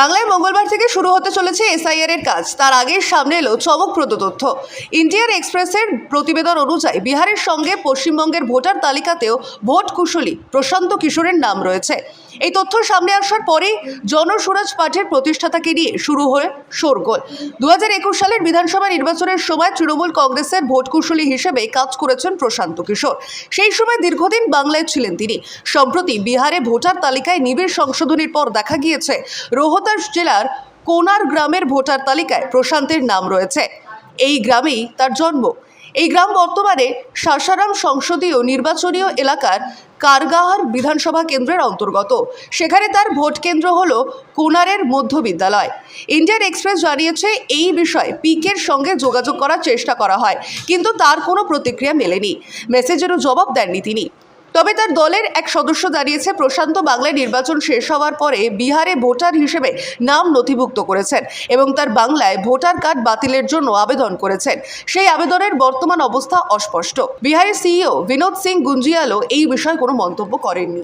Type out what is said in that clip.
বাংলায় মঙ্গলবার থেকে শুরু হতে চলেছে এসআইআর এর কাজ। তার আগে সামনে এলো চমকপ্রদ তথ্য। ইন্ডিয়ান এক্সপ্রেসের প্রতিবেদন অনুযায়ী বিহারের সঙ্গে পশ্চিমবঙ্গের ভোটার তালিকাতেও ভোট কুশলী প্রশান্ত কিশোরের নাম রয়েছে। এই তথ্য সামনে আসার পরেই জনসুরাজ পার্টির প্রতিষ্ঠাতাকে নিয়ে শুরু হয়ে শোরগোল। 2021 সালের বিধানসভা নির্বাচনের সময় তৃণমূল কংগ্রেসের ভোট কুশলী হিসেবে কাজ করেছেন প্রশান্ত কিশোর। সেই সময় দীর্ঘদিন বাংলায় ছিলেন তিনি। সম্প্রতি বিহারে ভোটার তালিকায় নিবিড় সংশোধনীর পর দেখা গিয়েছে রোহতাস জেলার কোনার গ্রামের ভোটার তালিকায় প্রশান্তের নাম রয়েছে। এই গ্রামেই তার জন্ম। এই গ্রাম বর্তমানে সাসারাম সংসদীয় নির্বাচনীয় এলাকার কারগাহার বিধানসভা কেন্দ্রের অন্তর্গত। সেখানে তার ভোট কেন্দ্র হল কোনারের মধ্য বিদ্যালয়। ইন্ডিয়ান এক্সপ্রেস জানিয়েছে, এই বিষয়ে পিকের সঙ্গে যোগাযোগ করার চেষ্টা করা হয়, কিন্তু তার কোনো প্রতিক্রিয়া মেলেনি। মেসেজেরও জবাব দেননি তিনি। তবে তার দলের এক সদস্য জানিয়েছে, প্রশান্ত বাংলায় নির্বাচন শেষ হওয়ার পরে বিহারে ভোটার হিসেবে নাম নথিভুক্ত করেছেন এবং তার বাংলায় ভোটার কার্ড বাতিলের জন্য আবেদন করেছেন। সেই আবেদনের বর্তমান অবস্থা অস্পষ্ট। বিহারের সিইও বিনোদ সিং গুঞ্জিয়ালও এই বিষয়ে কোনো মন্তব্য করেননি।